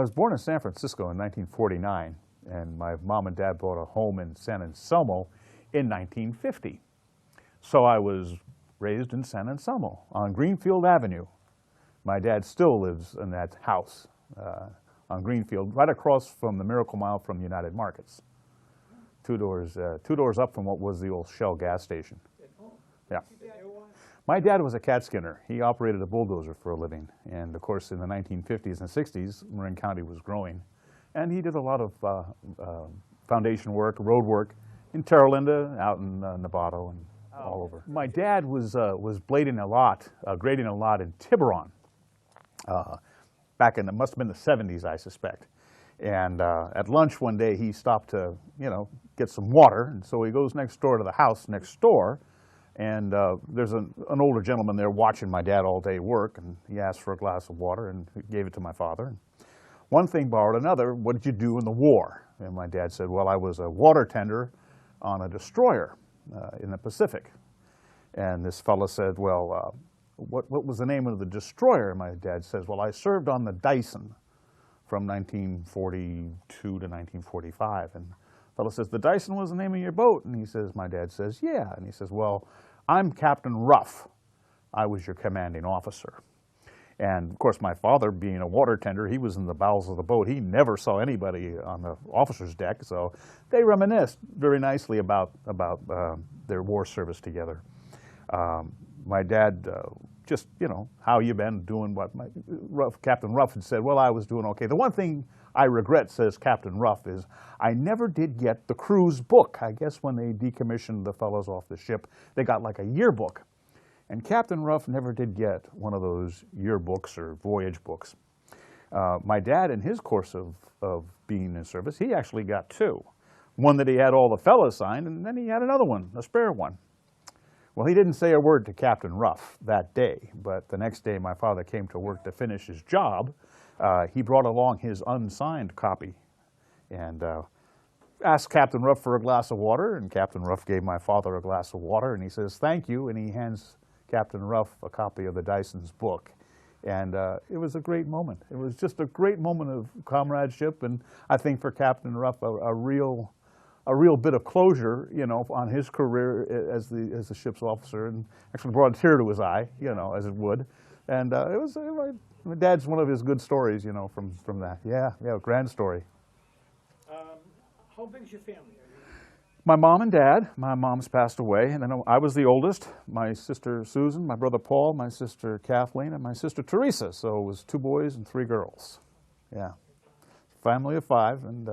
I was born in San Francisco in 1949, and my mom and dad bought a home in San Anselmo in 1950. So I was raised in San Anselmo on Greenfield Avenue. My dad still lives in that house on Greenfield, right across from the Miracle Mile from United Markets. Two doors up from what was the old Shell gas station. Yeah. My dad was a cat skinner. He operated a bulldozer for a living. And of course, in the 1950s and 60s, Marin County was growing. And he did a lot of foundation work, road work in Terra Linda, out in Novato, and all over. My dad was grading a lot in Tiburon. Back in, it must have been the 70s, I suspect. And at lunch one day, he stopped to, get some water. And so he goes next door to the house next door. And there's an older gentleman there watching my dad all day work. And he asked for a glass of water and he gave it to my father. And one thing borrowed another. What did you do in the war? And my dad said, well, I was a water tender on a destroyer in the Pacific. And this fellow said, well, what was the name of the destroyer? And my dad says, well, I served on the Dyson from 1942 to 1945. And the fellow says, the Dyson was the name of your boat? And he says, my dad says, yeah. And he says, well, I'm Captain Ruff. I was your commanding officer. And of course, my father, being a water tender, he was in the bowels of the boat. He never saw anybody on the officer's deck. So they reminisced very nicely about their war service together. My dad, just, how you been, doing what? Captain Ruff had said, well, I was doing okay. The one thing I regret, says Captain Ruff, is I never did get the crew's book. I guess when they decommissioned the fellows off the ship, they got like a yearbook. And Captain Ruff never did get one of those yearbooks or voyage books. My dad, in his course of being in service, he actually got two. One that he had all the fellows sign, and then he had another one, a spare one. Well, he didn't say a word to Captain Ruff that day, but the next day my father came to work to finish his job. He brought along his unsigned copy and asked Captain Ruff for a glass of water, and Captain Ruff gave my father a glass of water, and he says, thank you, and he hands Captain Ruff a copy of the Dyson's book. And it was a great moment. It was just a great moment of comradeship, and I think for Captain Ruff, a real bit of closure, on his career as the ship's officer, and actually brought a tear to his eye, as it would. And my dad's one of his good stories, from that. Yeah, grand story. How big is your family? My mom and dad. My mom's passed away, and then I was the oldest. My sister Susan, my brother Paul, my sister Kathleen, and my sister Teresa. So it was 2 boys and 3 girls. Yeah, family of 5, and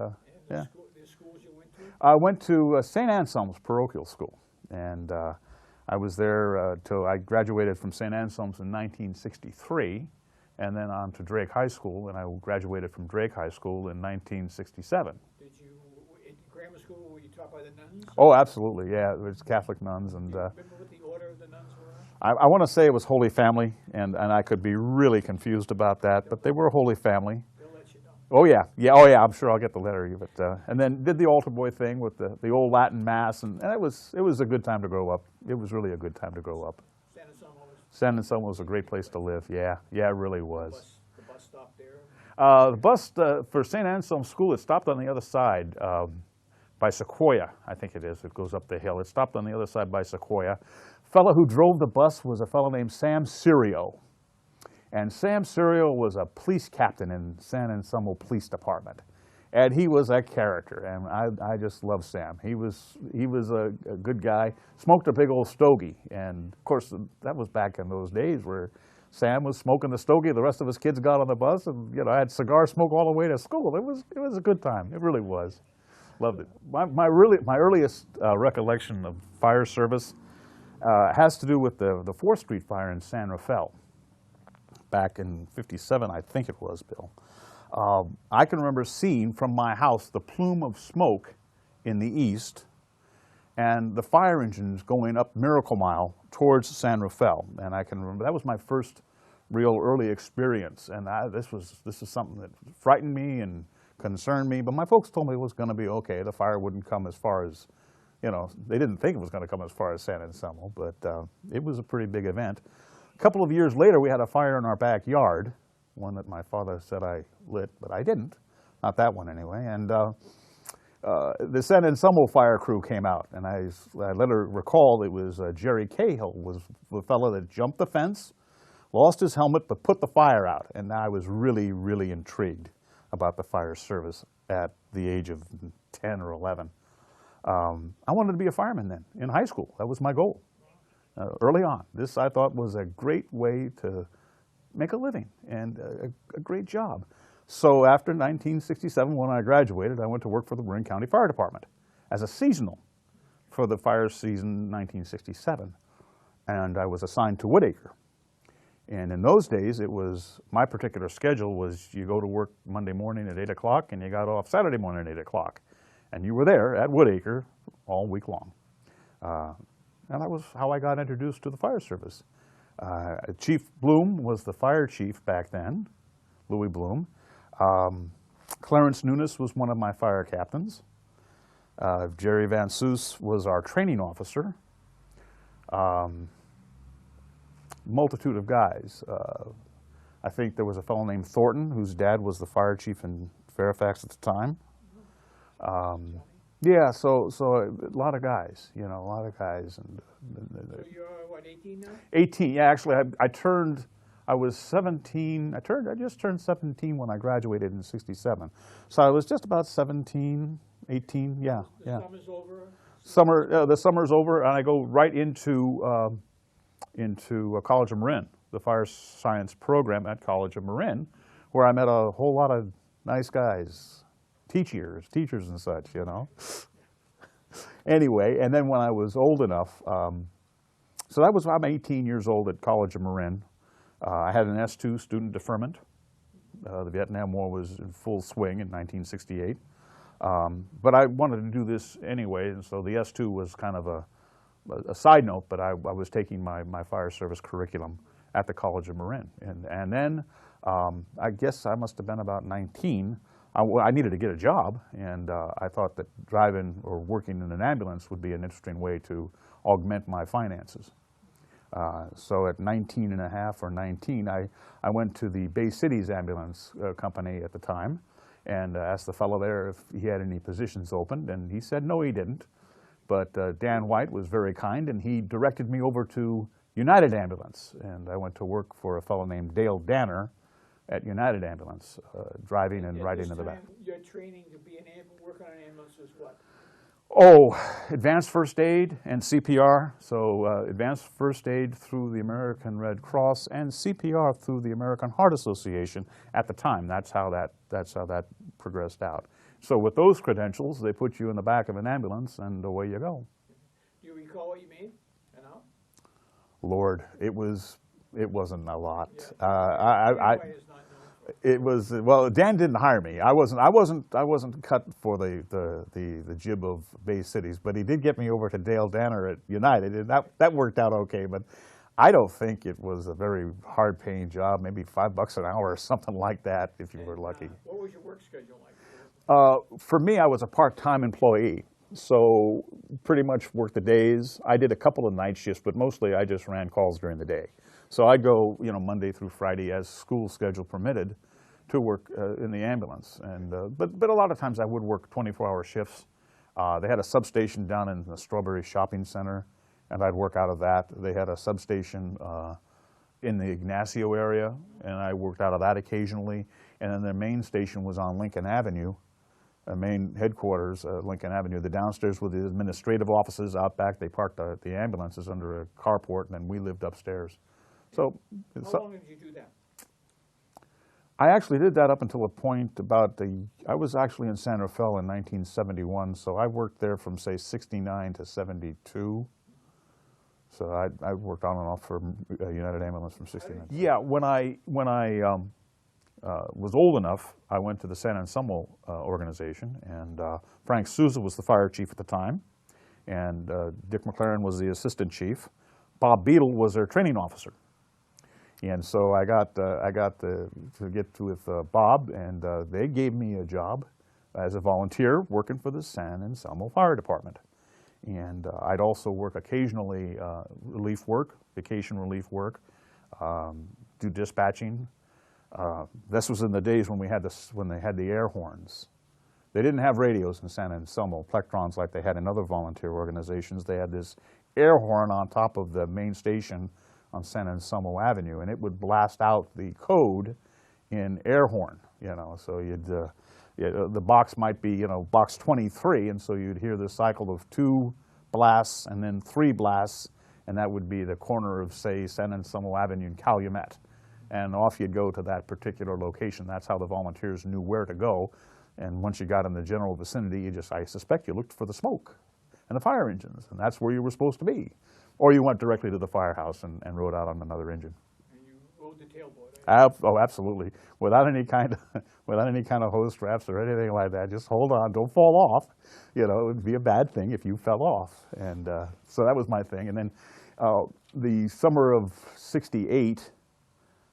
yeah. The schools you went to? I went to St. Anselm's parochial school, and I was there till I graduated from St. Anselm's in 1963, and then on to Drake High School, and I graduated from Drake High School in 1967. Did you, in grammar school, were you taught by the nuns? Oh, absolutely, yeah, it was Catholic nuns. And do you remember what the order of the nuns were? I want to say it was Holy Family, and I could be really confused about that, but they were Holy Family. They'll let you know. Oh yeah, I'm sure I'll get the letter. But and then did the altar boy thing with the old Latin mass, and it was a good time to grow up. It was really a good time to grow up. San Anselmo was a great place to live. Yeah, it really was. The bus stop there? The bus for St. Anselm School, it stopped on the other side by Sequoia, I think it is. It goes up the hill. It stopped on the other side by Sequoia. The fellow who drove the bus was a fellow named Sam Sirio. And Sam Sirio was a police captain in San Anselmo Police Department. And he was a character, and I just love Sam. He was a good guy, smoked a big old stogie. And of course, that was back in those days where Sam was smoking the stogie, the rest of his kids got on the bus, and I had cigar smoke all the way to school. It was a good time. It really was. Loved it. My earliest recollection of fire service has to do with the 4th Street fire in San Rafael back in '57, I think it was, Bill. I can remember seeing from my house the plume of smoke in the east and the fire engines going up Miracle Mile towards San Rafael. And I can remember that was my first real early experience. And this is something that frightened me and concerned me. But my folks told me it was going to be okay. The fire wouldn't come as far as, they didn't think it was going to come as far as San Anselmo, but it was a pretty big event. A couple of years later, we had a fire in our backyard. one that my father said I lit, but I didn't. Not that one anyway. And the San Anselmo fire crew came out, and I later recall it was Jerry Cahill was the fellow that jumped the fence, lost his helmet, but put the fire out. And I was really, really intrigued about the fire service at the age of 10 or 11. I wanted to be a fireman then, in high school. That was my goal early on. This, I thought, was a great way to make a living and a great job. So after 1967, when I graduated, I went to work for the Marin County Fire Department as a seasonal for the fire season 1967. And I was assigned to Woodacre. And in those days, it was, my particular schedule was you go to work Monday morning at 8 o'clock and you got off Saturday morning at 8 o'clock. And you were there at Woodacre all week long. And that was how I got introduced to the fire service. Chief Bloom was the fire chief back then, Louis Bloom. Clarence Nunes was one of my fire captains. Jerry Van Soos was our training officer. Multitude of guys. I think there was a fellow named Thornton, whose dad was the fire chief in Fairfax at the time. Yeah, so a lot of guys, you know, a lot of guys. And So you're, what, 18 now? 18, yeah, actually, I was 17, I just turned 17 when I graduated in 67. So I was just about 17, 18, yeah, yeah. The summer's over? The summer's over, and I go right into College of Marin, the fire science program at College of Marin, where I met a whole lot of nice guys, teachers and such, you know. Anyway, and then when I was old enough, so that was, I'm 18 years old at College of Marin. I had an S2 student deferment. The Vietnam War was in full swing in 1968. But I wanted to do this anyway, and so the S2 was kind of a side note, but I was taking my fire service curriculum at the College of Marin. And then I guess I must have been about 19. I needed to get a job, and I thought that driving or working in an ambulance would be an interesting way to augment my finances. So at 19 and a half or 19, I went to the Bay Cities Ambulance Company at the time and asked the fellow there if he had any positions open, and he said no, he didn't. But Dan White was very kind, and he directed me over to United Ambulance, and I went to work for a fellow named Dale Danner at United Ambulance, driving and riding in the back. Your training to be work on an ambulance was what? Oh, advanced first aid and CPR. So advanced first aid through the American Red Cross and CPR through the American Heart Association at the time. That's how that progressed out. So with those credentials, they put you in the back of an ambulance and away you go. Do you recall what you made an hour? Lord, it wasn't a lot. Yeah. It was, well, Dan didn't hire me. I wasn't cut for the jib of Bay Cities, but he did get me over to Dale Danner at United, and that worked out okay. But I don't think it was a very hard-paying job, maybe $5 an hour or something like that, if you were lucky. What was your work schedule like? For me, I was a part-time employee, so pretty much worked the days. I did a couple of night shifts, but mostly I just ran calls during the day. So I'd go, you know, Monday through Friday as school schedule permitted to work in the ambulance. And but a lot of times I would work 24-hour shifts. They had a substation down in the Strawberry Shopping Center, and I'd work out of that. They had a substation in the Ignacio area, and I worked out of that occasionally. And then their main station was on Lincoln Avenue, main headquarters, Lincoln Avenue. The downstairs were the administrative offices. Out back, they parked the ambulances under a carport, and then we lived upstairs. So, how long did you do that? I actually did that up until a point I was actually in San Rafael in 1971, so I worked there from, say, 69 to 72. So I worked on and off for United Ambulance from 69. Yeah, when I was old enough, I went to the San Anselmo organization, and Frank Souza was the fire chief at the time, and Dick McLaren was the assistant chief. Bob Beadle was their training officer. And so I got to get with Bob, and they gave me a job as a volunteer working for the San Anselmo Fire Department. And I'd also work occasionally relief work, vacation relief work, do dispatching. This was in the days when when they had the air horns. They didn't have radios in San Anselmo, plectrons like they had in other volunteer organizations. They had this air horn on top of the main station on San Anselmo Avenue, and it would blast out the code in air horn. So the box might be box 23, and so you'd hear the cycle of 2 blasts and then 3 blasts, and that would be the corner of, say, San Anselmo Avenue in Calumet. And off you'd go to that particular location. That's how the volunteers knew where to go. And once you got in the general vicinity, I suspect you looked for the smoke and the fire engines, and that's where you were supposed to be. Or you went directly to the firehouse and rode out on another engine. And you rode the tailboat. Oh, absolutely. Without any kind of hose straps or anything like that. Just hold on, don't fall off. It would be a bad thing if you fell off. And so that was my thing. And then the summer of '68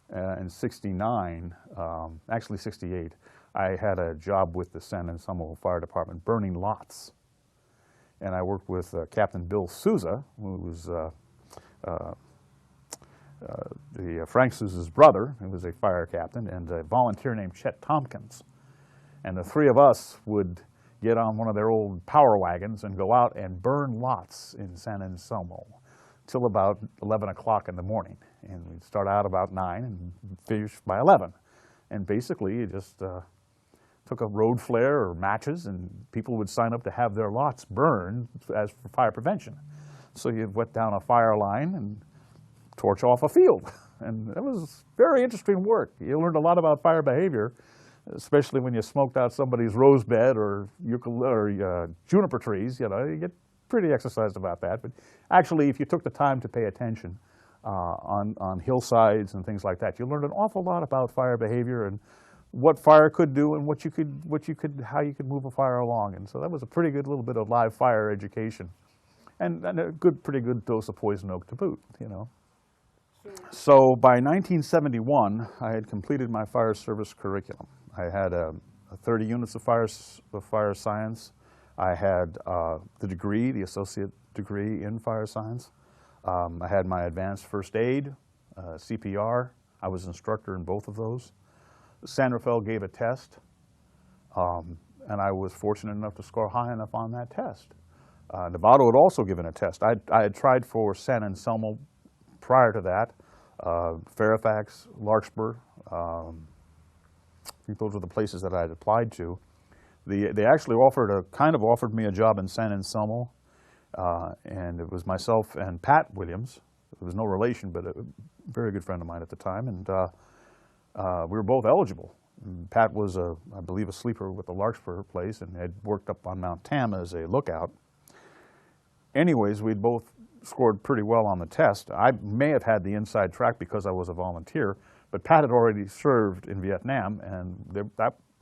and '69, actually '68, I had a job with the San Anselmo Fire Department burning lots. And I worked with Captain Bill Souza, who was Frank Souza's brother, who was a fire captain, and a volunteer named Chet Tompkins. And the 3 of us would get on one of their old power wagons and go out and burn lots in San Anselmo till about 11 o'clock in the morning. And we'd start out about 9 and finish by 11. And basically, you just took a road flare or matches, and people would sign up to have their lots burned as for fire prevention. So you'd wet down a fire line and torch off a field. And it was very interesting work. You learned a lot about fire behavior, especially when you smoked out somebody's rose bed or juniper trees. You get pretty exercised about that. But actually, if you took the time to pay attention on hillsides and things like that, you learned an awful lot about fire behavior and what fire could do and how you could move a fire along. And so that was a pretty good little bit of live fire education, and a pretty good dose of poison oak to boot. So by 1971, I had completed my fire service curriculum. I had 30 units of fire science. I had the degree, the associate degree in fire science. I had my advanced first aid, CPR. I was instructor in both of those. San Rafael gave a test, and I was fortunate enough to score high enough on that test. Novato had also given a test. I had tried for San Anselmo prior to that, Fairfax, Larkspur. I think those were the places that I had applied to. They actually offered me a job in San Anselmo, and it was myself and Pat Williams. There was no relation, but a very good friend of mine at the time, and we were both eligible. And Pat was, I believe, a sleeper with the Larkspur place and had worked up on Mount Tam as a lookout. Anyways, we'd both scored pretty well on the test. I may have had the inside track because I was a volunteer, but Pat had already served in Vietnam, and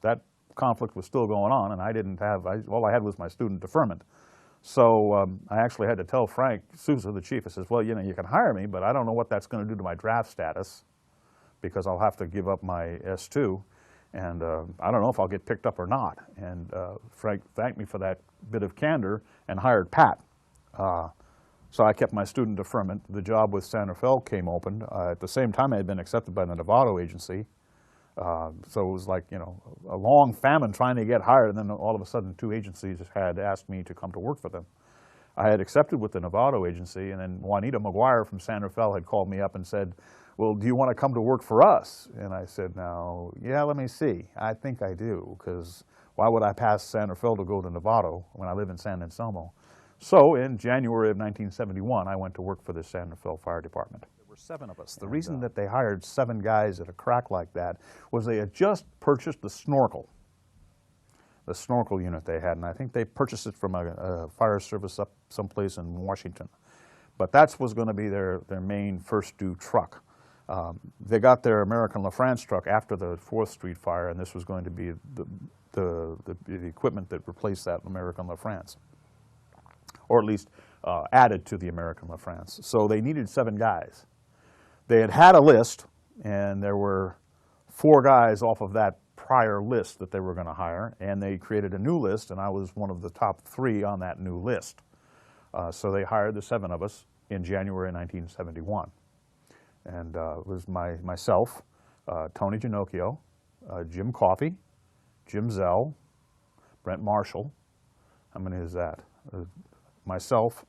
that conflict was still going on, and I didn't have, all I had was my student deferment. So I actually had to tell Frank Souza, the chief, I says, well, you can hire me, but I don't know what that's going to do to my draft status, because I'll have to give up my S2, and I don't know if I'll get picked up or not. And Frank thanked me for that bit of candor and hired Pat. So I kept my student deferment. The job with San Rafael came open. At the same time, I had been accepted by the Novato agency. So it was like, a long famine trying to get hired, and then all of a sudden 2 agencies had asked me to come to work for them. I had accepted with the Novato agency, and then Juanita McGuire from San Rafael had called me up and said, well, do you want to come to work for us? And I said, no, yeah, let me see. I think I do, because why would I pass San Rafael to go to Novato when I live in San Anselmo? So in January of 1971, I went to work for the San Rafael Fire Department. There were 7 of us. The reason that they hired 7 guys at a crack like that was they had just purchased the snorkel unit they had, and I think they purchased it from a fire service up someplace in Washington. But that was going to be their main first due truck. They got their American LaFrance truck after the 4th Street fire, and this was going to be the equipment that replaced that American LaFrance, or at least added to the American LaFrance. So they needed 7 guys. They had a list, and there were 4 guys off of that prior list that they were going to hire, and they created a new list, and I was one of the top 3 on that new list. So they hired the 7 of us in January 1971. And it was myself, Tony Ginocchio, Jim Coffey, Jim Zell, Brent Marshall. How many is that? Myself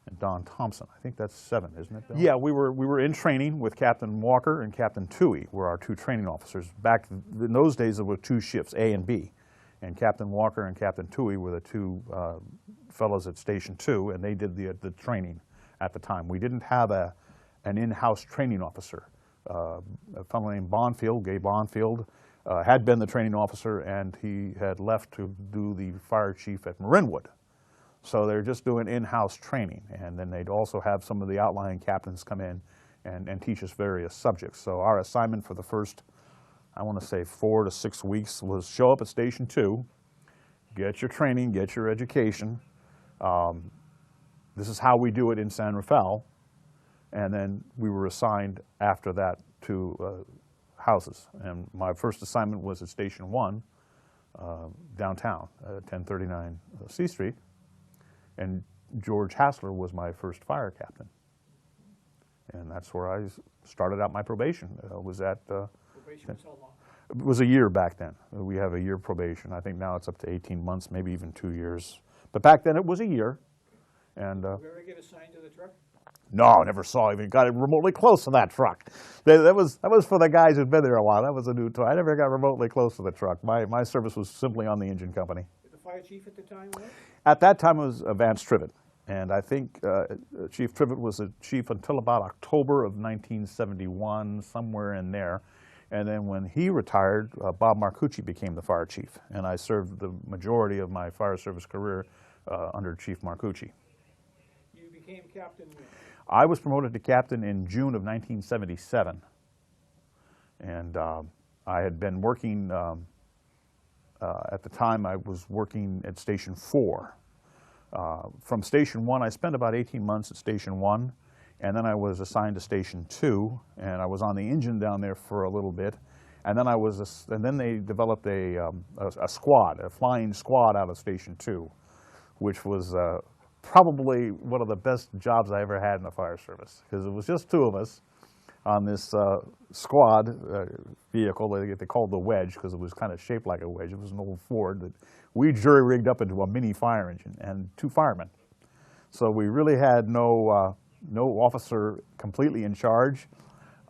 and Don Thompson. I think that's 7, isn't it, Bill? Yeah, we were in training with Captain Walker and Captain Toohey, were our 2 training officers. Back in those days, there were 2 shifts, A and B. And Captain Walker and Captain Toohey were the 2 fellows at Station 2, and they did the training at the time. We didn't have an in-house training officer. A fellow named Bonfield, Gay Bonfield, had been the training officer, and he had left to do the fire chief at Marinwood. So they're just doing in-house training, and then they'd also have some of the outlying captains come in and teach us various subjects. So our assignment for the first, I want to say 4 to 6 weeks, was show up at Station 2, get your training, get your education. This is how we do it in San Rafael, and then we were assigned after that to houses. And my first assignment was at Station 1, downtown, 1039 C Street. And George Hassler was my first fire captain. And that's where I started out my probation. Probation was how long? It was a year back then. We have a year probation. I think now it's up to 18 months, maybe even 2 years. But back then it was a year. And Did you ever get assigned to the truck? no, never saw even got remotely close to that truck. That was for the guys who'd been there a while. That was a new toy. I never got remotely close to the truck. My service was simply on the engine company. The fire chief at the time was? At that time, it was Vance Trivet, and I think Chief Trivet was a chief until about October of 1971, somewhere in there. And then when he retired, Bob Marcucci became the fire chief, and I served the majority of my fire service career under Chief Marcucci. You became captain when? I was promoted to captain in June of 1977, and I had been working. At the time, I was working at Station 4. From Station 1, I spent about 18 months at Station 1, and then I was assigned to Station 2, and I was on the engine down there for a little bit, and then they developed a squad, a flying squad out of Station 2, which was probably one of the best jobs I ever had in the fire service, because it was just 2 of us on this squad vehicle. They called the Wedge because it was kind of shaped like a wedge. It was an old Ford that we jury-rigged up into a mini fire engine, and 2 firemen. So we really had no officer completely in charge.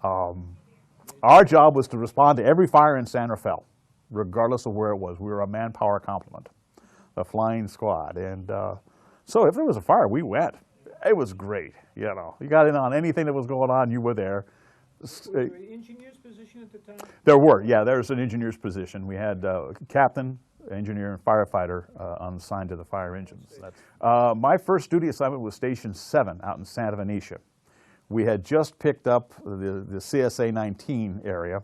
Our job was to respond to every fire in San Rafael, regardless of where it was. We were a manpower complement, a flying squad. And so if there was a fire, we went. It was great, you know. You got in on anything that was going on, you were there. Was there an engineer's position at the time? There were, yeah, there's an engineer's position. We had captain, engineer, and firefighter assigned to the fire engines. My first duty assignment was Station 7 out in Santa Venetia. We had just picked up the CSA 19 area,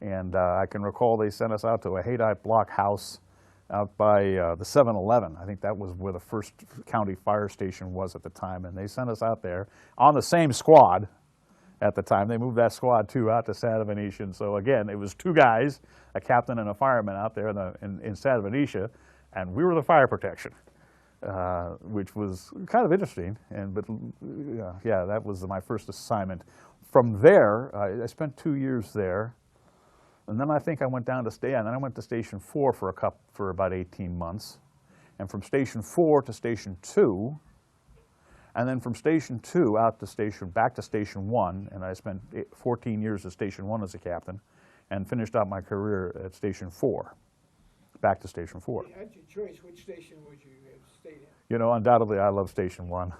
and I can recall they sent us out to a Haydite block house out by the 7-Eleven. I think that was where the first county fire station was at the time, and they sent us out there on the same squad at the time. They moved that squad too out to Santa Venetia. And so again, it was 2 guys, a captain and a fireman out there in Santa Venetia, and we were the fire protection, which was kind of interesting. But yeah, that was my first assignment. From there, I spent 2 years there. And then I think I went down to and then I went to Station 4 for about 18 months. And from Station 4 to Station 2, and then from Station 2 back to Station 1, and I spent 14 years at Station 1 as a captain, and finished out my career at Station 4, back to Station 4. If you had your choice, which station would you have stayed in? You know, undoubtedly I love Station 1.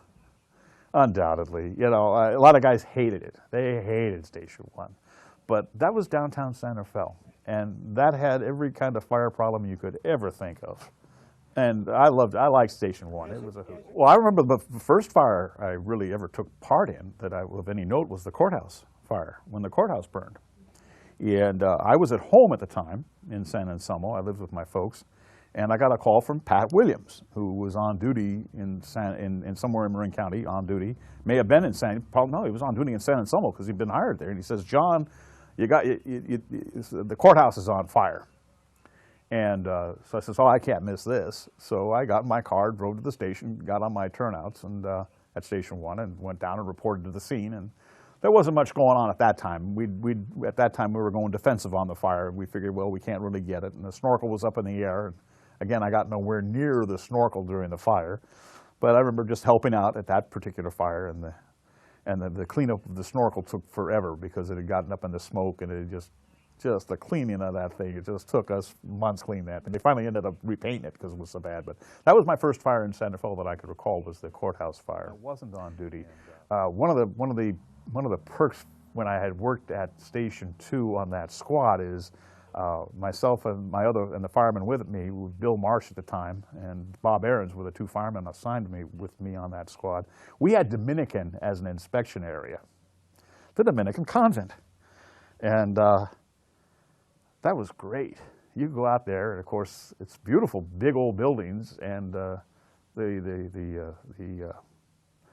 Undoubtedly. You know, a lot of guys hated it. They hated Station 1. But that was downtown San Rafael, and that had every kind of fire problem you could ever think of. And I liked Station 1. It was a hoot. Well, I remember the first fire I really ever took part in that of any note was the courthouse fire, when the courthouse burned. And I was at home at the time in San Anselmo. I lived with my folks. And I got a call from Pat Williams, who was on duty in somewhere in Marin County, on duty. May have been in no, he was on duty in San Anselmo because he'd been hired there. And he says, John, the courthouse is on fire. And so I said, oh, I can't miss this. So I got in my car, drove to the station, got on my turnouts and at Station 1, and went down and reported to the scene. And there wasn't much going on at that time. At that time, we were going defensive on the fire. We figured, well, we can't really get it. And the snorkel was up in the air. Again, I got nowhere near the snorkel during the fire. But I remember just helping out at that particular fire, and the cleanup of the snorkel took forever because it had gotten up in the smoke, and it just the cleaning of that thing, it just took us months cleaning that. And they finally ended up repainting it because it was so bad. But that was my first fire in Santa Fe that I could recall, was the courthouse fire. I wasn't on duty. One of the perks when I had worked at Station 2 on that squad is myself and the fireman with me, Bill Marsh at the time, and Bob Aarons were the two firemen assigned with me on that squad. We had Dominican as an inspection area, the Dominican convent. And that was great. You go out there, and of course, it's beautiful, big old buildings, and the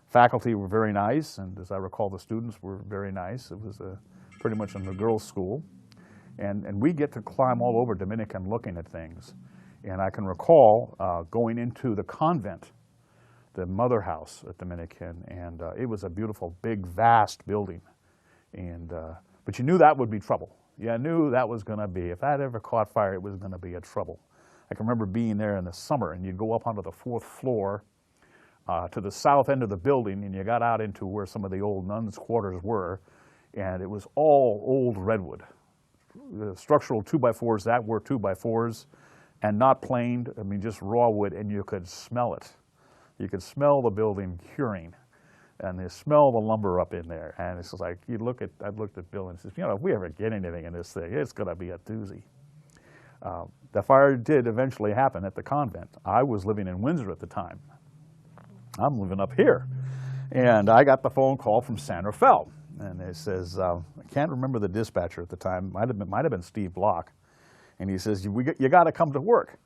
faculty were very nice, and as I recall, the students were very nice. It was pretty much a girls' school, and we get to climb all over Dominican looking at things. And I can recall going into the convent, the mother house at Dominican, and it was a beautiful, big, vast building. And but you knew that would be trouble. Yeah, I knew that was going to be, if that ever caught fire, it was going to be a trouble. I can remember being there in the summer, and you'd go up onto the 4th floor to the south end of the building, and you got out into where some of the old nuns' quarters were, and it was all old redwood. The structural 2x4s that were 2x4s, and not planed, I mean just raw wood, and you could smell it. You could smell the building curing. And you smell the lumber up in there, and it's like I looked at Bill and says, you know, if we ever get anything in this thing, it's going to be a doozy. The fire did eventually happen at the convent. I was living in Windsor at the time. I'm living up here, and I got the phone call from San Rafael, and it says, I can't remember the dispatcher at the time. Might have been Steve Block, and he says, you got to come to work.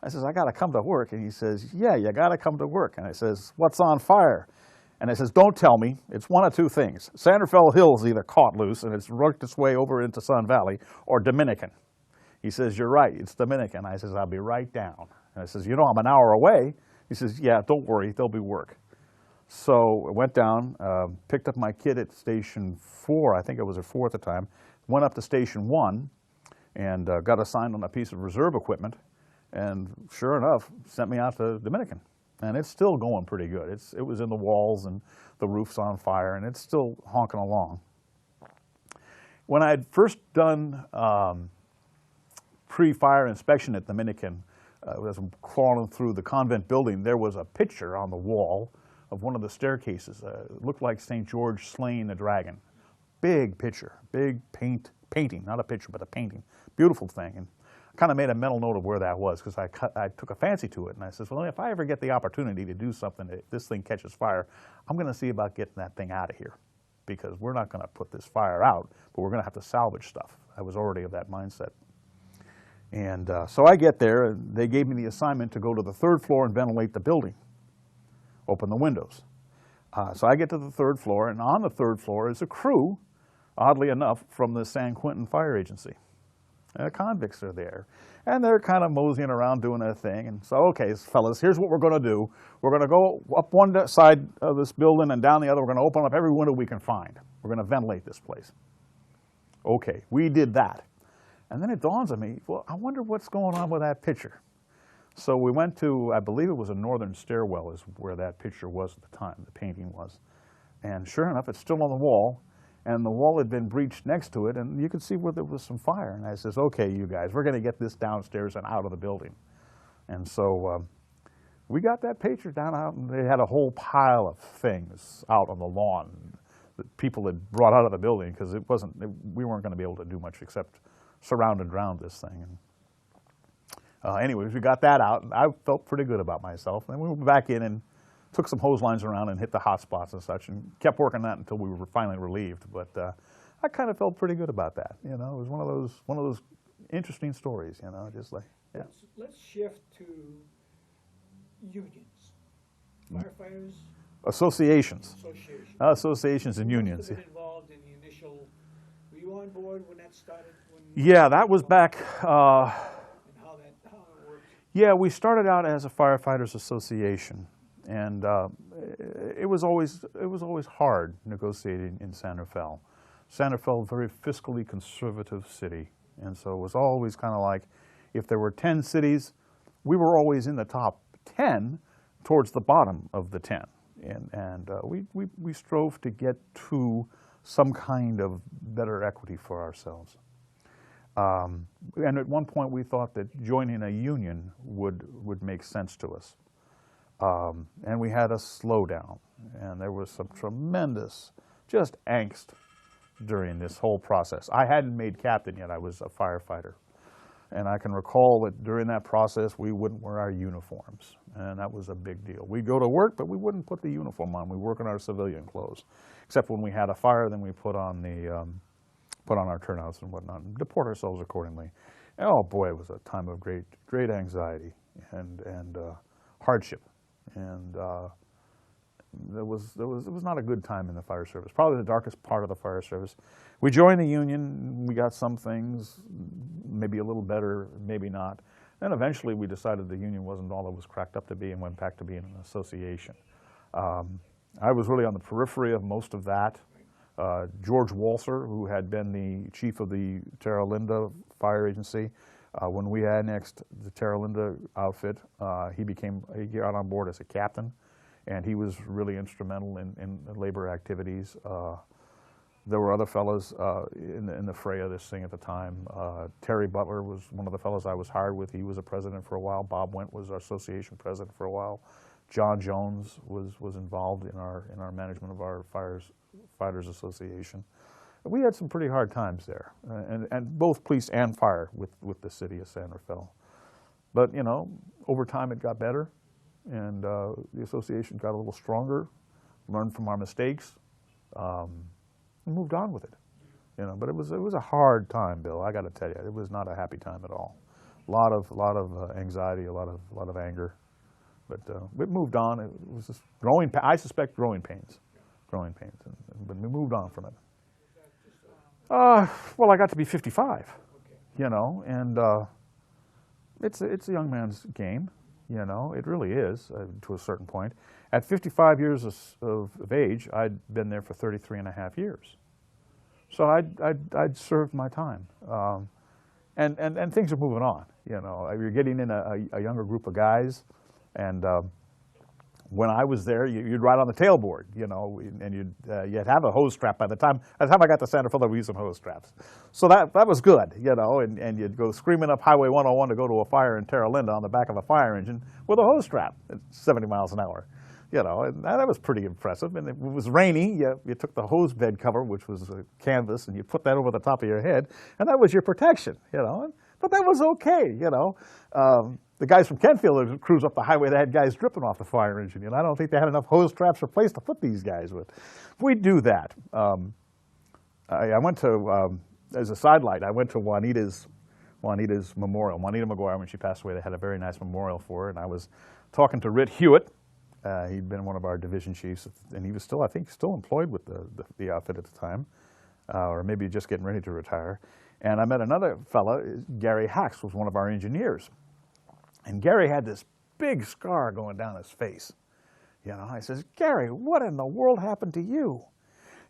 I says, I got to come to work, and he says, yeah, you got to come to work. And I says, what's on fire? And it says, don't tell me. It's one of two things. Santa Fe Hills either caught loose and it's worked its way over into Sun Valley, or Dominican. He says, you're right, it's Dominican. I says, I'll be right down. And I says, you know, I'm an hour away. He says, yeah, don't worry, there'll be work. So I went down, picked up my kid at Station 4, I think it was at 4 at the time, went up to Station 1 and got assigned on a piece of reserve equipment, and sure enough, sent me out to Dominican. And it's still going pretty good. It was in the walls and the roof's on fire, and it's still honking along. When I had first done pre-fire inspection at Dominican, as I'm crawling through the convent building, there was a picture on the wall of one of the staircases. It looked like St. George slaying the dragon. Big picture, big painting, not a picture, but a painting. Beautiful thing. And kind of made a mental note of where that was because I took a fancy to it, and I said, well, if I ever get the opportunity to do something, if this thing catches fire, I'm going to see about getting that thing out of here because we're not going to put this fire out, but we're going to have to salvage stuff. I was already of that mindset. And so I get there, and they gave me the assignment to go to the 3rd floor and ventilate the building, open the windows. So I get to the 3rd floor, and on the 3rd floor is a crew, oddly enough, from the San Quentin Fire Agency. Convicts are there, and they're kind of moseying around doing their thing. And so, okay, fellas, here's what we're going to do. We're going to go up one side of this building and down the other. We're going to open up every window we can find. We're going to ventilate this place. Okay, we did that. And then it dawns on me, well, I wonder what's going on with that picture. So we went to, I believe it was a northern stairwell is where that picture was at the time, the painting was. And sure enough, it's still on the wall. And the wall had been breached next to it, and you could see where there was some fire. And I says, okay, you guys, we're going to get this downstairs and out of the building. And so we got that picture down out, and they had a whole pile of things out on the lawn that people had brought out of the building because we weren't going to be able to do much except surround and drown this thing. And anyways, we got that out, and I felt pretty good about myself. And we went back in and took some hose lines around and hit the hot spots and such, and kept working that until we were finally relieved. But I kind of felt pretty good about that. You know, it was one of those interesting stories. You know, just like yeah. Let's shift to unions, firefighters. Associations. Associations. Associations and unions. Been involved in the initial. Were you on board when that started? Yeah, that was back. And how it worked? Yeah, we started out as a firefighters association, And it was always hard negotiating in San Rafael. San Rafael, a very fiscally conservative city, and so it was always kind of like, if there were 10 cities, we were always in the top 10 towards the bottom of the 10. And we strove to get to some kind of better equity for ourselves. And at one point we thought that joining a union would make sense to us. And we had a slowdown, and there was some tremendous just angst during this whole process. I hadn't made captain yet, I was a firefighter. And I can recall that during that process, we wouldn't wear our uniforms, and that was a big deal. We'd go to work, but we wouldn't put the uniform on. We'd work in our civilian clothes, except when we had a fire, then we put on our turnouts and whatnot, and deport ourselves accordingly. And oh boy, it was a time of great anxiety and hardship, and it was not a good time in the fire service. Probably the darkest part of the fire service. We joined the union. We got some things, maybe a little better, maybe not. And eventually we decided the union wasn't all it was cracked up to be and went back to being an association. I was really on the periphery of most of that. George Walser, who had been the chief of the Terra Linda Fire Agency, when we annexed the Terra Linda outfit, he got on board as a captain, and he was really instrumental in labor activities. There were other fellows in the fray of this thing at the time. Terry Butler was one of the fellows I was hired with. He was a president for a while. Bob Went was our association president for a while. John Jones was involved in our management of our Fighters Association. We had some pretty hard times there, and both police and fire with the city of San Rafael. But you know, over time it got better, and the association got a little stronger, learned from our mistakes, and moved on with it. You know, but it was a hard time, Bill. I got to tell you, it was not a happy time at all. A lot of anxiety, a lot of anger, but we moved on. It was just growing. I suspect growing pains, but we moved on from it. Well, I got to be 55, you know, and it's a young man's game, you know. It really is, to a certain point. At 55 years of age, I'd been there for 33 and a half years. So I'd served my time, and things are moving on. You know, you're getting in a younger group of guys, and when I was there, you'd ride on the tailboard, you know, and you'd have a hose strap. By the time I got to Santa Fe, we used some hose straps, so that was good, you know. And you'd go screaming up Highway 101 to go to a fire in Terra Linda on the back of a fire engine with a hose strap at 70 miles an hour. You know, and that was pretty impressive. And it was rainy. You took the hose bed cover, which was a canvas, and you put that over the top of your head, and that was your protection. You know, but that was okay. You know, the guys from Kentfield would cruise up the highway. They had guys dripping off the fire engine. You know, I don't think they had enough hose straps or place to put these guys with. We'd do that. I went to, as a sidelight, I went to Juanita's memorial. Juanita McGuire, when she passed away, they had a very nice memorial for her, and I was talking to Rit Hewitt. He'd been one of our division chiefs, and he was still, I think, employed with the outfit at the time, or maybe just getting ready to retire. And I met another fella, Gary Hacks, was one of our engineers. And Gary had this big scar going down his face. You know, I says, Gary, what in the world happened to you?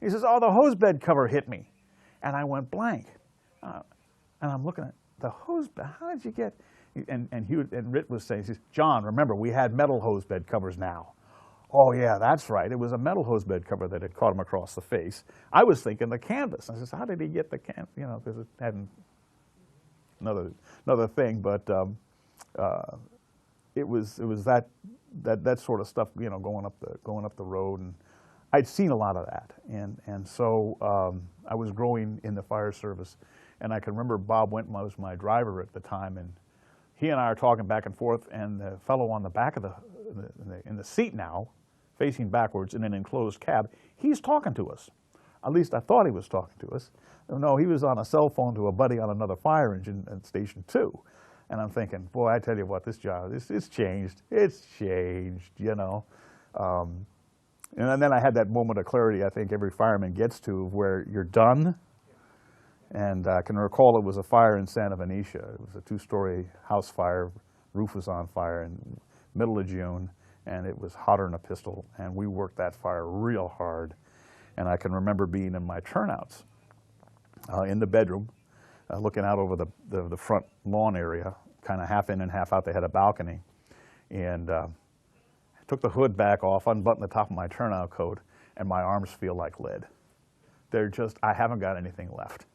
He says, oh, the hose bed cover hit me. And I went blank. And I'm looking at the hose bed, how did you get? And Rit was saying, he says, John, remember, we had metal hose bed covers now. Oh yeah, that's right. It was a metal hose bed cover that had caught him across the face. I was thinking the canvas. I says, how did he get the canvas? You know, because it hadn't, another thing, but it was that sort of stuff, you know, going up the road, and I'd seen a lot of that, and so I was growing in the fire service, and I can remember Bob Went was my driver at the time, and he and I are talking back and forth, and the fellow on the back of in the seat now, facing backwards in an enclosed cab, he's talking to us. At least I thought he was talking to us. No, he was on a cell phone to a buddy on another fire engine at Station 2. And I'm thinking, boy, I tell you what, this job, it's changed. It's changed, you know. And then I had that moment of clarity I think every fireman gets to, where you're done. And I can recall it was a fire in Santa Venetia. It was a 2-story house fire. Roof was on fire in middle of June. and it was hotter than a pistol, and we worked that fire real hard. And I can remember being in my turnouts in the bedroom, looking out over the front lawn area, kind of half in and half out. They had a balcony, and took the hood back off, unbuttoned the top of my turnout coat, and my arms feel like lead. They're just, I haven't got anything left.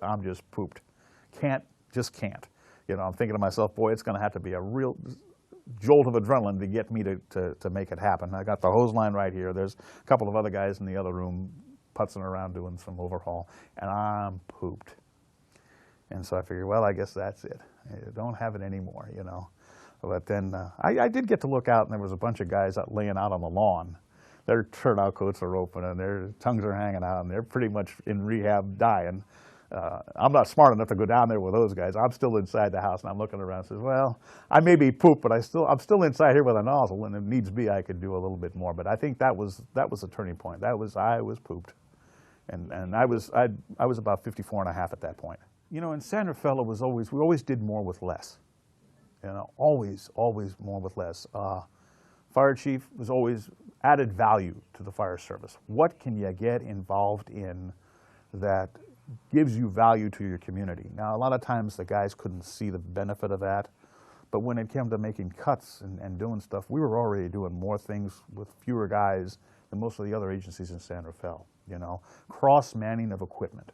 I'm just pooped. Just can't. You know, I'm thinking to myself, boy, it's going to have to be a real jolt of adrenaline to get me to make it happen. I got the hose line right here. There's a couple of other guys in the other room putzing around doing some overhaul, and I'm pooped. And so I figured, well, I guess that's it. I don't have it anymore, you know. But then I did get to look out, and there was a bunch of guys laying out on the lawn. Their turnout coats are open, and their tongues are hanging out, and they're pretty much in rehab dying. I'm not smart enough to go down there with those guys. I'm still inside the house, and I'm looking around and says, well, I may be pooped, but I'm still inside here with a nozzle, and if needs be, I could do a little bit more. But I think that was a turning point. I was pooped. And I was about 54 and a half at that point. You know, in San Rafael, we always did more with less. You know, always more with less. Fire chief was always added value to the fire service. What can you get involved in that gives you value to your community? Now, a lot of times the guys couldn't see the benefit of that, but when it came to making cuts and doing stuff, we were already doing more things with fewer guys than most of the other agencies in San Rafael. You know, cross-manning of equipment,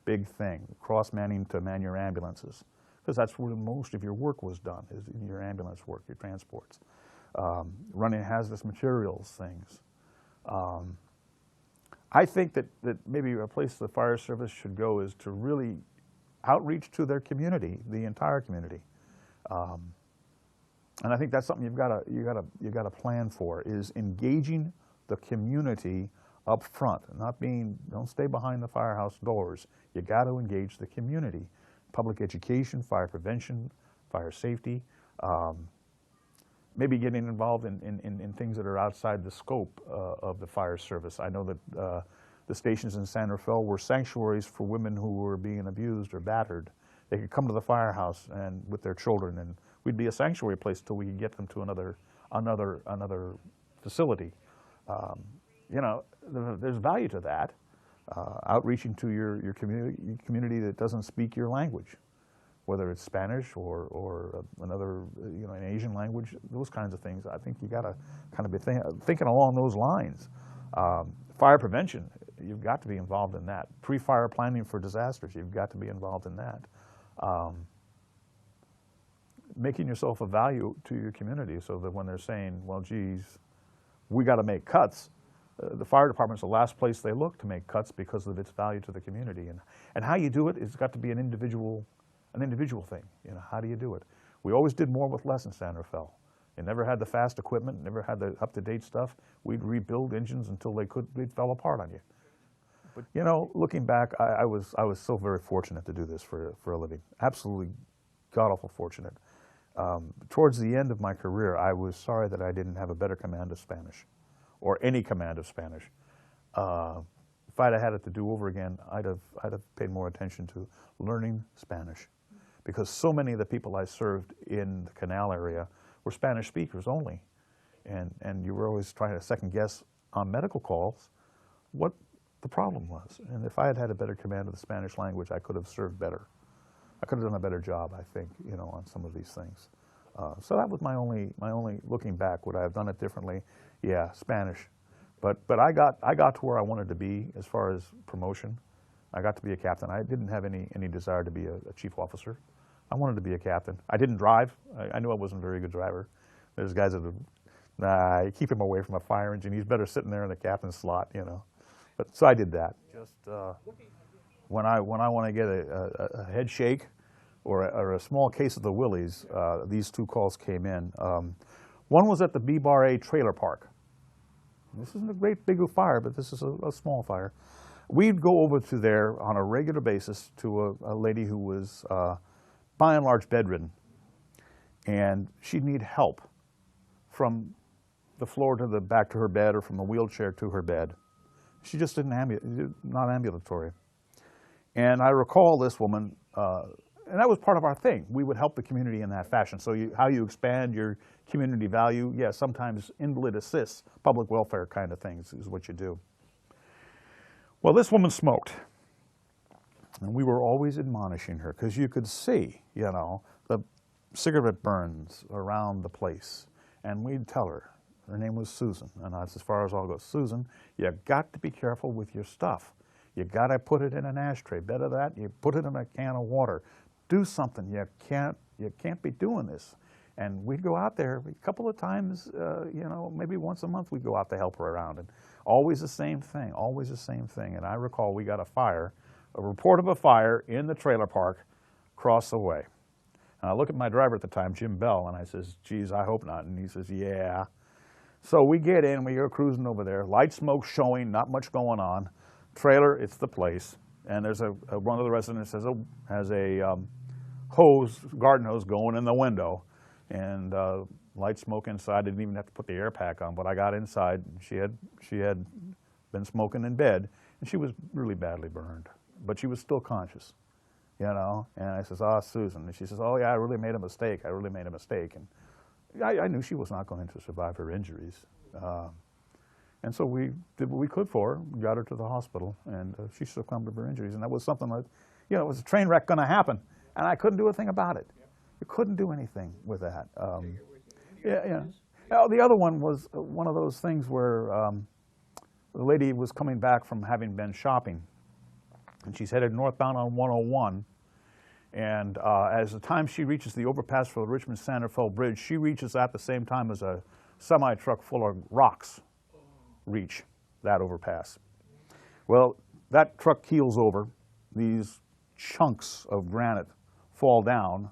big thing. Cross-manning to man your ambulances, because that's where most of your work was done, is in your ambulance work, your transports. Running hazardous materials things. I think that maybe a place the fire service should go is to really outreach to their community, the entire community. And I think that's something you got to plan for, is engaging the community up front, don't stay behind the firehouse doors. You got to engage the community. Public education, fire prevention, fire safety, maybe getting involved in things that are outside the scope of the fire service. I know that the stations in San Rafael were sanctuaries for women who were being abused or battered. They could come to the firehouse and with their children, and we'd be a sanctuary place till we could get them to another facility. You know, there's value to that. Outreaching to your community that doesn't speak your language, whether it's Spanish or another, you know, an Asian language, those kinds of things. I think you got to kind of be thinking along those lines. Fire prevention, you've got to be involved in that. Pre-fire planning for disasters, you've got to be involved in that. Making yourself of value to your community so that when they're saying, well, geez, we got to make cuts, the fire department's the last place they look to make cuts because of its value to the community. And how you do it, it's got to be an individual thing. You know, how do you do it? We always did more with less in San Rafael. You never had the fast equipment, never had the up-to-date stuff. We'd rebuild engines until they fell apart on you. But you know, looking back, I was so very fortunate to do this for a living. Absolutely god-awful fortunate. Towards the end of my career, I was sorry that I didn't have a better command of Spanish, or any command of Spanish. If I'd have had it to do over again, I'd have paid more attention to learning Spanish, because so many of the people I served in the canal area were Spanish speakers only, and you were always trying to second guess on medical calls what the problem was. And if I had had a better command of the Spanish language, I could have served better. I could have done a better job, I think, you know, on some of these things. So that was my only looking back. Would I have done it differently? Yeah, Spanish. But I got to where I wanted to be as far as promotion. I got to be a captain. I didn't have any desire to be a chief officer. I wanted to be a captain. I didn't drive. I knew I wasn't a very good driver. There's guys that, you keep him away from a fire engine. He's better sitting there in the captain's slot, you know. But so I did that. Just when I want to get a head shake or a small case of the willies, these two calls came in. One was at the B-Bar A trailer park. This isn't a great big fire, but this is a small fire. We'd go over to there on a regular basis to a lady who was by and large bedridden, and she'd need help from the floor to the back to her bed, or from a wheelchair to her bed. She just not ambulatory. And I recall this woman, and that was part of our thing. We would help the community in that fashion. So how you expand your community value, yeah, sometimes invalid assists, public welfare kind of things is what you do. Well, this woman smoked. And we were always admonishing her because you could see, the cigarette burns around the place. And we'd tell her name was Susan, and that's as far as I'll go. Susan, you got to be careful with your stuff. You got to put it in an ashtray. Better that, you put it in a can of water. Do something. You can't be doing this. And we'd go out there a couple of times, maybe once a month we'd go out to help her around. And always the same thing, always the same thing. And I recall we got a report of a fire in the trailer park across the way. And I look at my driver at the time, Jim Bell, and I says, geez, I hope not. And he says, yeah. So we get in, we go cruising over there, light smoke showing, not much going on. Trailer, it's the place. And there's one of the residents has a garden hose going in the window. And light smoke inside. I didn't even have to put the air pack on, but I got inside. She had been smoking in bed, and she was really badly burned, but she was still conscious, And I says, Susan. And she says, oh, yeah, I really made a mistake. I really made a mistake. And I knew she was not going to survive her injuries. And so we did what we could for her, got her to the hospital, and she succumbed to her injuries. And that was something like, it was a train wreck going to happen, and I couldn't do a thing about it. You couldn't do anything with that. The other one was one of those things where the lady was coming back from having been shopping, and she's headed northbound on 101. And as the time she reaches the overpass for the Richmond-Santa Fe Bridge, she reaches at the same time as a semi-truck full of rocks reach that overpass. Well, that truck keels over. These chunks of granite fall down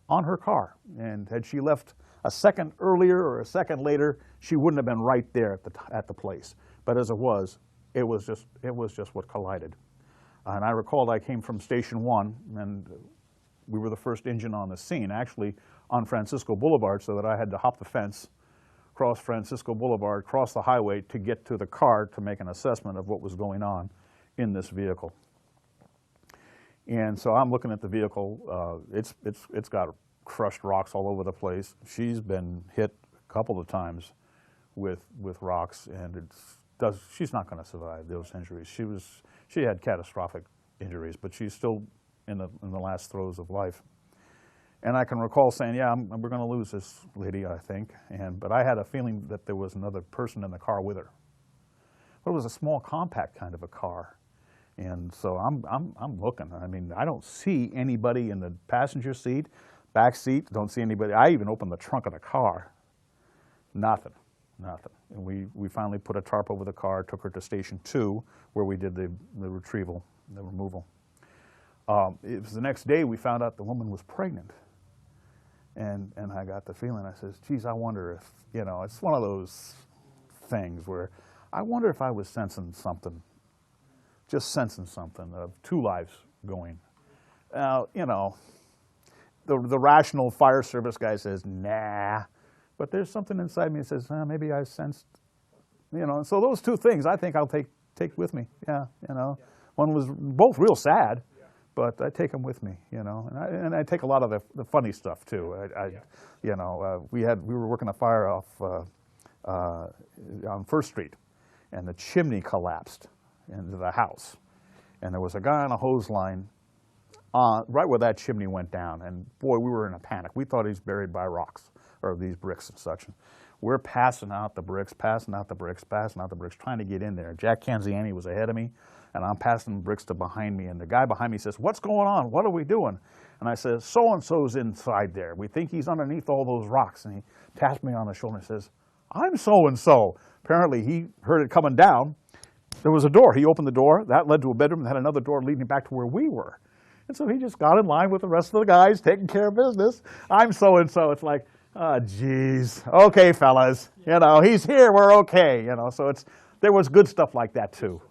on her car. And had she left a second earlier or a second later, she wouldn't have been right there at the place. But as it was just what collided. And I recalled I came from Station 1, and we were the first engine on the scene, actually on Francisco Boulevard, so that I had to hop the fence, cross Francisco Boulevard, cross the highway to get to the car to make an assessment of what was going on in this vehicle. And so I'm looking at the vehicle. It's got crushed rocks all over the place. She's been hit a couple of times with rocks, and she's not going to survive those injuries. She had catastrophic injuries, but she's still in the last throes of life. And I can recall saying, yeah, we're going to lose this lady, I think. But I had a feeling that there was another person in the car with her. But it was a small, compact kind of a car. And so I'm looking. I mean, I don't see anybody in the passenger seat, back seat. Don't see anybody. I even opened the trunk of the car. Nothing. And we finally put a tarp over the car, took her to Station 2, where we did the removal. It was the next day we found out the woman was pregnant. And I got the feeling, I says, geez, I wonder if, it's one of those things where I wonder if I was sensing something, just sensing something of two lives going. Now, the rational fire service guy says, nah, but there's something inside me that says, maybe I sensed, and so those two things I think I'll take with me, One was both real sad, but I take them with me, and I take a lot of the funny stuff too. We were working a fire off on First Street, and the chimney collapsed into the house, and there was a guy on a hose line right where that chimney went down, and boy, we were in a panic. We thought he's buried by rocks or these bricks and such. We're passing out the bricks, trying to get in there. Jack Canziani was ahead of me, and I'm passing bricks to behind me, and the guy behind me says, what's going on? What are we doing? And I said, so-and-so's inside there. We think he's underneath all those rocks. And he taps me on the shoulder and says, I'm so-and-so. Apparently, he heard it coming down. There was a door. He opened the door. That led to a bedroom and had another door leading back to where we were. And so he just got in line with the rest of the guys, taking care of business. I'm so-and-so. It's like, oh, geez. Okay, fellas. He's here. We're okay. So there was good stuff like that, too.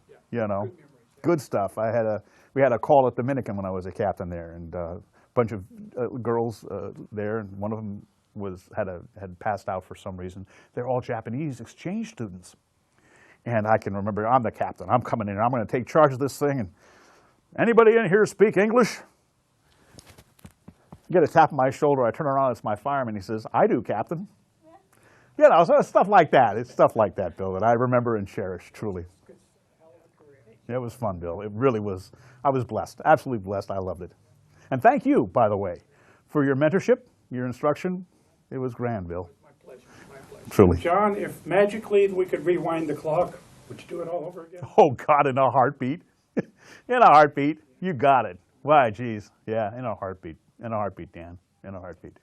Good stuff. We had a call at Dominican when I was a captain there, and a bunch of girls there, and one of them had passed out for some reason. They're all Japanese exchange students. And I can remember, I'm the captain. I'm coming in. I'm going to take charge of this thing. And anybody in here speak English? Get a tap on my shoulder. I turn around. It's my fireman. He says, I do, Captain. You know, so stuff like that. It's stuff like that, Bill, that I remember and cherish, truly. It was fun, Bill. It really was. I was blessed, absolutely blessed. I loved it. And thank you, by the way, for your mentorship, your instruction. It was grand, Bill. My pleasure, my pleasure. Truly. John, if magically we could rewind the clock, would you do it all over again? Oh, God, in a heartbeat. In a heartbeat. You got it. Why, geez. Yeah, in a heartbeat. In a heartbeat, Dan. In a heartbeat.